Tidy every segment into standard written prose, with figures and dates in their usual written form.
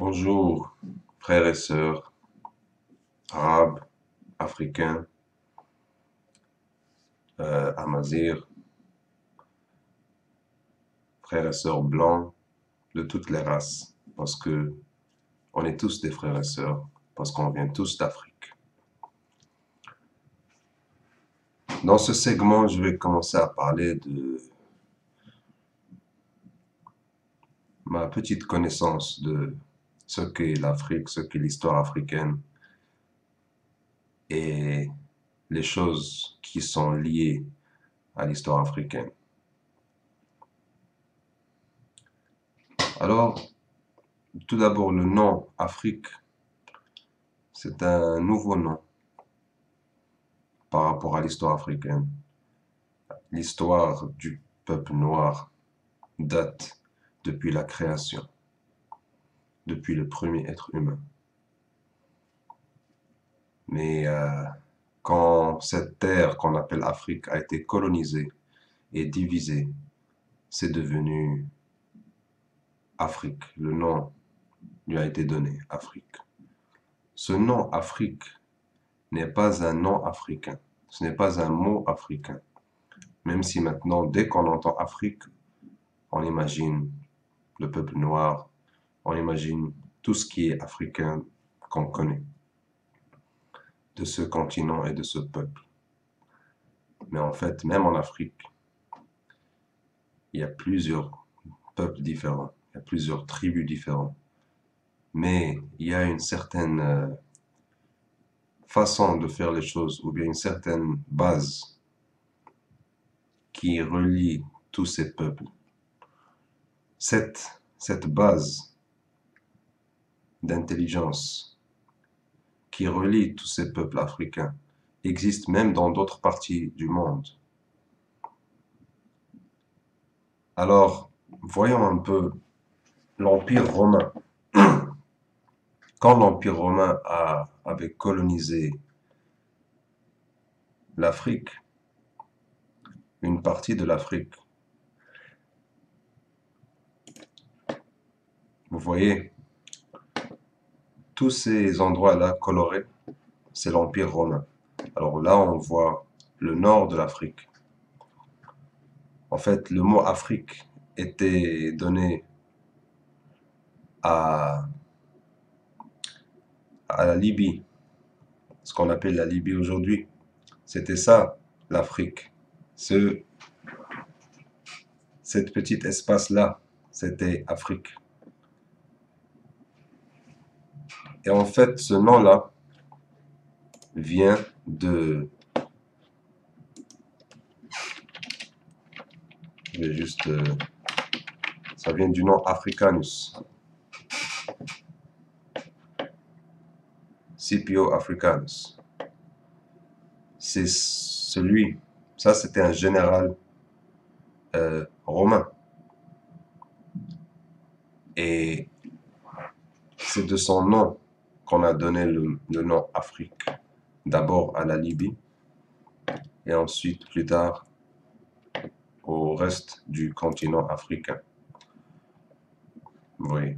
Bonjour, frères et sœurs, arabes, africains, amazirs, frères et sœurs blancs de toutes les races, parce que on est tous des frères et sœurs, parce qu'on vient tous d'Afrique. Dans ce segment, je vais commencer à parler de ma petite connaissance de ce qu'est l'Afrique, ce qu'est l'histoire africaine et les choses qui sont liées à l'histoire africaine. Alors, tout d'abord, le nom Afrique, c'est un nouveau nom par rapport à l'histoire africaine. L'histoire du peuple noir date depuis la création, depuis le premier être humain. Mais quand cette terre qu'on appelle Afrique a été colonisée et divisée, c'est devenu Afrique. Le nom lui a été donné, Afrique. Ce nom Afrique n'est pas un nom africain, ce n'est pas un mot africain. Même si maintenant, dès qu'on entend Afrique, on imagine le peuple noir, on imagine tout ce qui est africain qu'on connaît, de ce continent et de ce peuple. Mais en fait, même en Afrique, il y a plusieurs peuples différents, il y a plusieurs tribus différentes. Mais il y a une certaine façon de faire les choses, ou bien une certaine base qui relie tous ces peuples. Cette base d'intelligence qui relie tous ces peuples africains existe même dans d'autres parties du monde. Alors, voyons un peu l'Empire romain. Quand l'Empire romain avait colonisé l'Afrique, une partie de l'Afrique, vous voyez, tous ces endroits-là colorés, c'est l'Empire romain. Alors là, on voit le nord de l'Afrique. En fait, le mot Afrique était donné à, à la Libye, ce qu'on appelle la Libye aujourd'hui. C'était ça, l'Afrique. Cette petite espace-là, c'était Afrique. Et en fait, ce nom-là vient de... Je vais juste... ça vient du nom Africanus. Scipio Africanus. C'est celui... Ça, c'était un général romain. Et c'est de son nom qu'on a donné le nom Afrique. D'abord à la Libye, et ensuite, plus tard, au reste du continent africain. Vous voyez.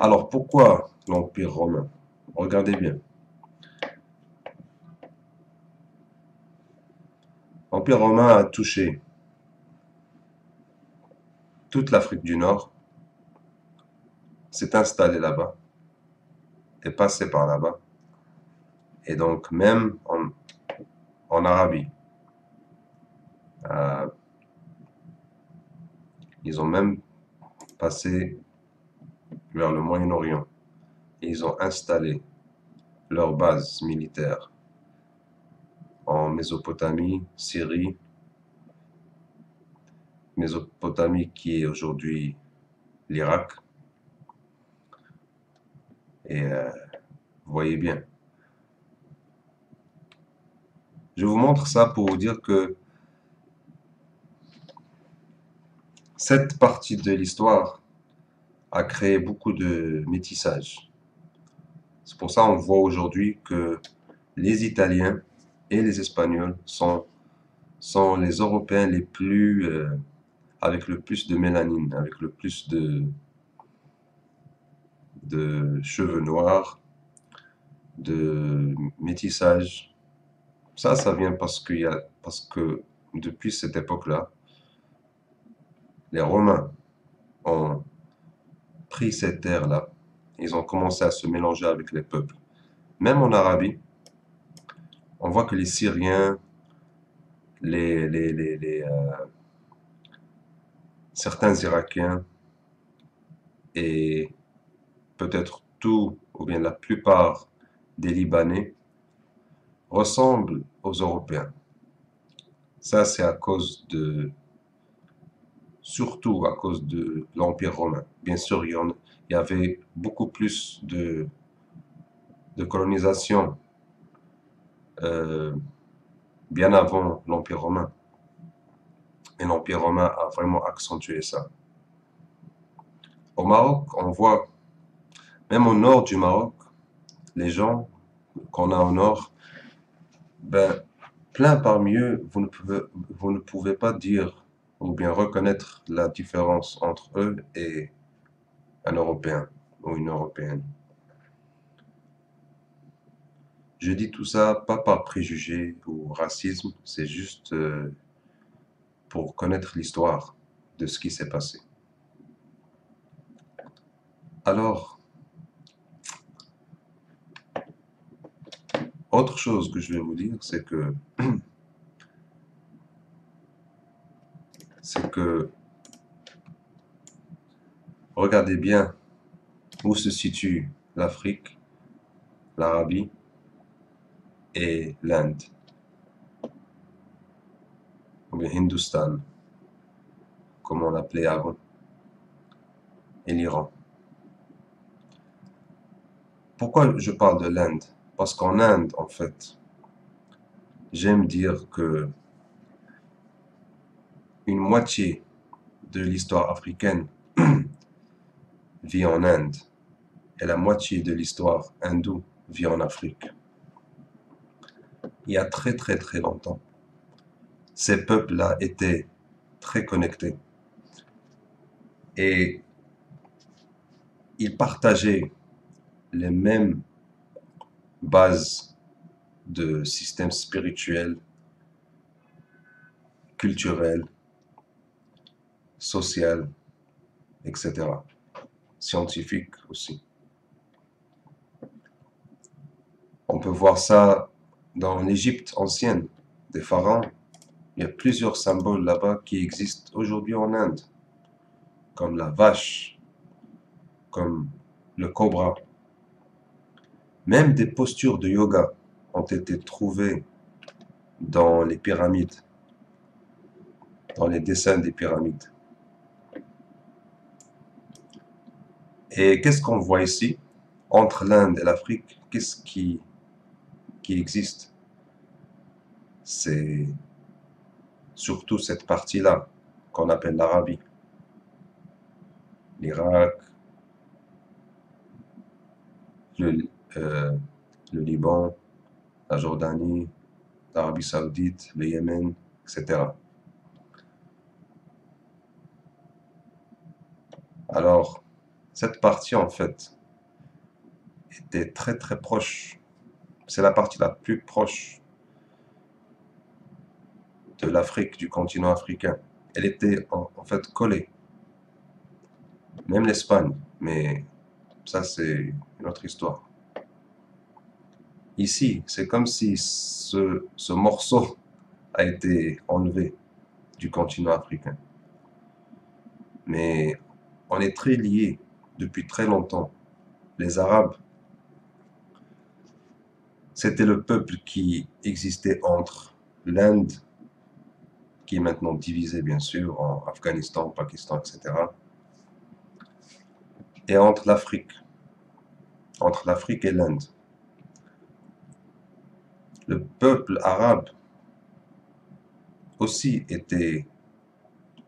Alors, pourquoi l'Empire romain? Regardez bien. L'Empire romain a touché toute l'Afrique du Nord, s'est installé là-bas, est passé par là-bas, et donc même en Arabie. Ils ont même passé vers le Moyen-Orient. Ils ont installé leur base militaire en Mésopotamie, Syrie, Mésopotamie qui est aujourd'hui l'Irak. Et vous voyez bien. Je vous montre ça pour vous dire que cette partie de l'histoire a créé beaucoup de métissage. C'est pour ça qu'on voit aujourd'hui que les Italiens et les Espagnols sont les Européens les plus avec le plus de mélanine, avec le plus de cheveux noirs, de métissage. Ça vient parce que depuis cette époque-là, les Romains ont pris ces terres-là. Ils ont commencé à se mélanger avec les peuples. Même en Arabie, on voit que les Syriens, certains Irakiens et peut-être tout ou bien la plupart des Libanais ressemblent aux Européens. Ça, c'est surtout à cause de l'Empire romain. Bien sûr, il y avait beaucoup plus de colonisation euh, bien avant l'Empire romain. Et l'Empire romain a vraiment accentué ça. Au Maroc, on voit, même au nord du Maroc, les gens qu'on a au nord, ben, plein parmi eux, vous ne pouvez pas dire ou bien reconnaître la différence entre eux et un Européen ou une Européenne. Je dis tout ça pas par préjugé ou racisme, c'est juste pour connaître l'histoire de ce qui s'est passé. Alors, autre chose que je vais vous dire, c'est que regardez bien où se situe l'Afrique, l'Arabie et l'Inde, ou bien Hindustan, comme on l'appelait avant, et l'Iran. Pourquoi je parle de l'Inde? Parce qu'en Inde, en fait, j'aime dire que une moitié de l'histoire africaine vit en Inde et la moitié de l'histoire hindoue vit en Afrique. Il y a très très très longtemps, ces peuples-là étaient très connectés et ils partageaient les mêmes bases de système spirituel, culturel, social, etc. Scientifique aussi. On peut voir ça dans l'Égypte ancienne, des pharaons. Il y a plusieurs symboles là-bas qui existent aujourd'hui en Inde, comme la vache, comme le cobra. Même des postures de yoga ont été trouvées dans les pyramides, dans les dessins des pyramides. Et qu'est-ce qu'on voit ici? Entre l'Inde et l'Afrique, qu'est-ce qui existe? C'est surtout cette partie-là qu'on appelle l'Arabie. L'Irak, le, euh, le Liban, la Jordanie, l'Arabie Saoudite, le Yémen, etc. Alors, cette partie, en fait, était très très proche. C'est la partie la plus proche de l'Afrique, du continent africain. Elle était en fait collée. Même l'Espagne, mais ça c'est une autre histoire. Ici, c'est comme si ce morceau a été enlevé du continent africain. Mais on est très liés depuis très longtemps. Les Arabes, c'était le peuple qui existait entre l'Inde, qui est maintenant divisée bien sûr en Afghanistan, Pakistan, etc., et entre l'Afrique et l'Inde. Le peuple arabe aussi était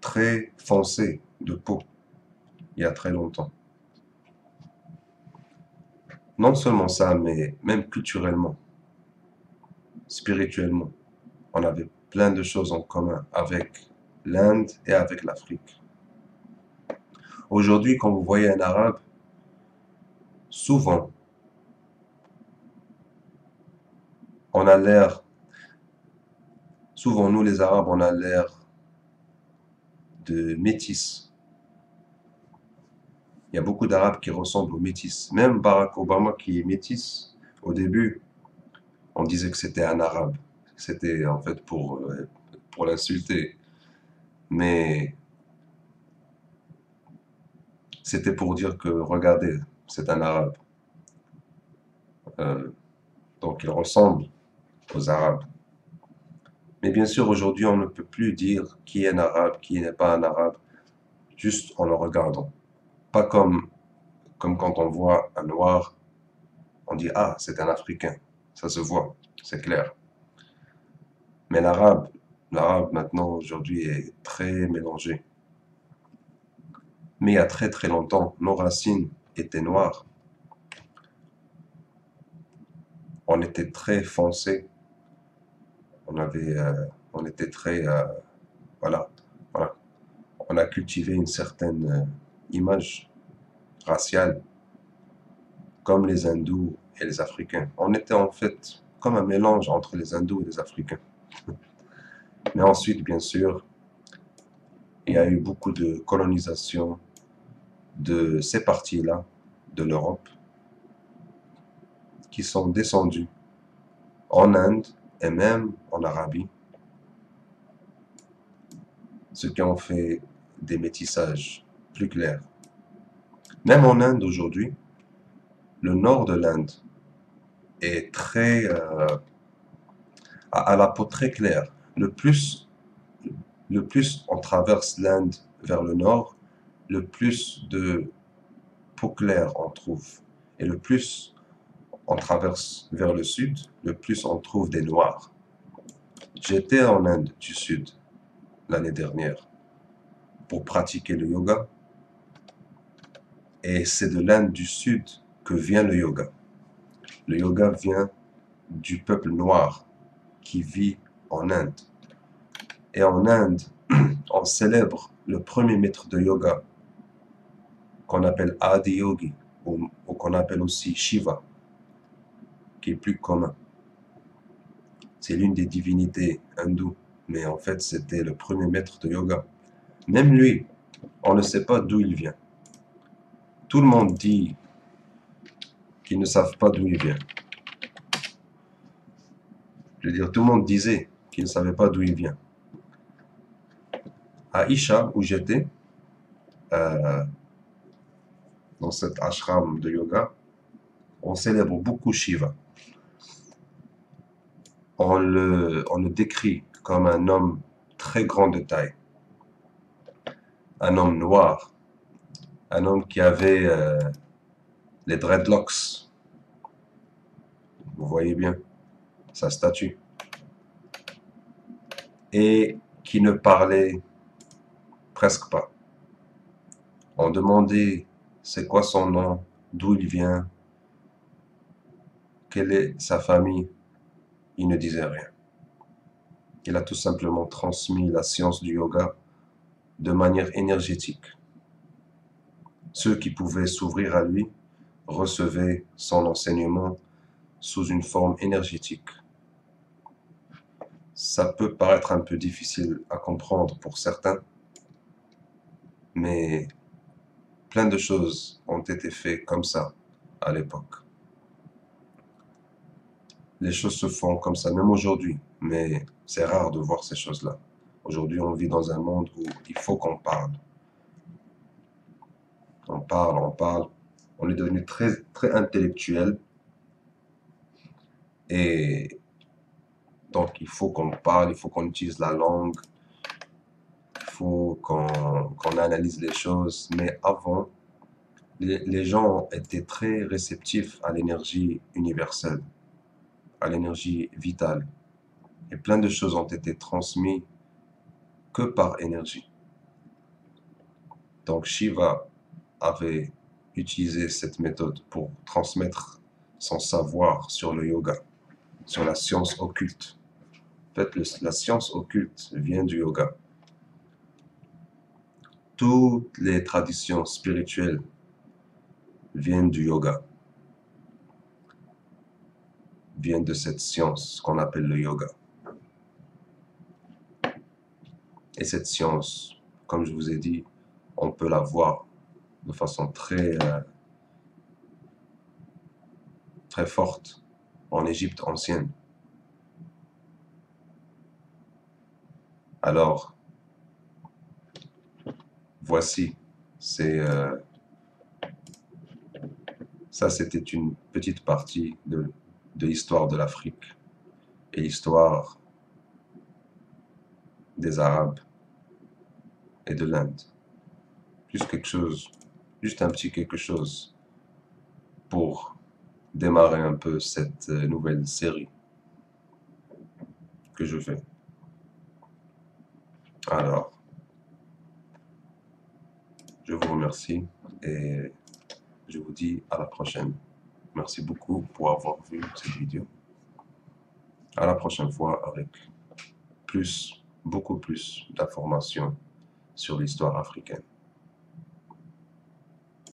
très foncé de peau il y a très longtemps. Non seulement ça, mais même culturellement, spirituellement, on avait plein de choses en commun avec l'Inde et avec l'Afrique. Aujourd'hui, quand vous voyez un arabe, souvent, on a l'air, souvent nous les Arabes, on a l'air de métis. Il y a beaucoup d'Arabes qui ressemblent aux métis. Même Barack Obama qui est métis, au début, on disait que c'était un Arabe. C'était en fait pour l'insulter. Mais c'était pour dire que, regardez, c'est un Arabe. Euh, donc il ressemble aux Arabes. Mais bien sûr, aujourd'hui, on ne peut plus dire qui est un Arabe, qui n'est pas un Arabe, juste en le regardant. Pas comme quand on voit un Noir, on dit, ah, c'est un Africain. Ça se voit, c'est clair. Mais l'arabe maintenant, aujourd'hui, est très mélangé. Mais il y a très très longtemps, nos racines étaient noires. On était très foncé. On était très, voilà, voilà. On a cultivé une certaine image raciale, comme les hindous et les africains. On était en fait comme un mélange entre les hindous et les africains. Mais ensuite, bien sûr, il y a eu beaucoup de colonisation de ces parties-là de l'Europe qui sont descendues en Inde et même en Arabie, ce qui ont fait des métissages plus clairs. Même en Inde aujourd'hui, le nord de l'Inde est très à la peau très claire. Le plus on traverse l'Inde vers le nord, le plus de peau claire on trouve. Et le plus on traverse vers le sud, le plus on trouve des noirs. J'étais en Inde du Sud l'année dernière pour pratiquer le yoga. Et c'est de l'Inde du Sud que vient le yoga. Le yoga vient du peuple noir qui vit en Inde. Et en Inde, on célèbre le premier maître de yoga qu'on appelle Adi Yogi ou qu'on appelle aussi Shiva, qui est plus commun. C'est l'une des divinités hindoues, mais en fait c'était le premier maître de yoga. Même lui, on ne sait pas d'où il vient. Tout le monde dit qu'ils ne savent pas d'où il vient. Je veux dire, tout le monde disait qu'il ne savait pas d'où il vient. À Isha, où j'étais, euh, dans cet ashram de yoga, on célèbre beaucoup Shiva. On le décrit comme un homme très grand de taille, un homme noir, un homme qui avait les dreadlocks, vous voyez bien sa statue, et qui ne parlait presque pas. On demandait c'est quoi son nom, d'où il vient, quelle est sa famille, il ne disait rien. Il a tout simplement transmis la science du yoga de manière énergétique. Ceux qui pouvaient s'ouvrir à lui recevaient son enseignement sous une forme énergétique. Ça peut paraître un peu difficile à comprendre pour certains, mais plein de choses ont été faites comme ça à l'époque. Les choses se font comme ça, même aujourd'hui, mais c'est rare de voir ces choses-là. Aujourd'hui, on vit dans un monde où il faut qu'on parle. On parle, on parle. On est devenu très, très intellectuel et donc il faut qu'on parle, il faut qu'on utilise la langue, il faut qu'on analyse les choses. Mais avant, les gens étaient très réceptifs à l'énergie universelle, à l'énergie vitale. Et plein de choses ont été transmises que par énergie. Donc Shiva avait utilisé cette méthode pour transmettre son savoir sur le yoga, sur la science occulte. En fait, la science occulte vient du yoga. Toutes les traditions spirituelles viennent du yoga. viennent de cette science qu'on appelle le yoga. Et cette science, comme je vous ai dit, on peut la voir de façon très forte en Égypte ancienne. Alors, voici, ça c'était une petite partie de l'histoire de l'Afrique et l'histoire des Arabes et de l'Inde. Juste un petit quelque chose pour démarrer un peu cette nouvelle série que je fais. Alors, je vous remercie et je vous dis à la prochaine. Merci beaucoup pour avoir vu cette vidéo. À la prochaine fois avec beaucoup plus d'informations sur l'histoire africaine.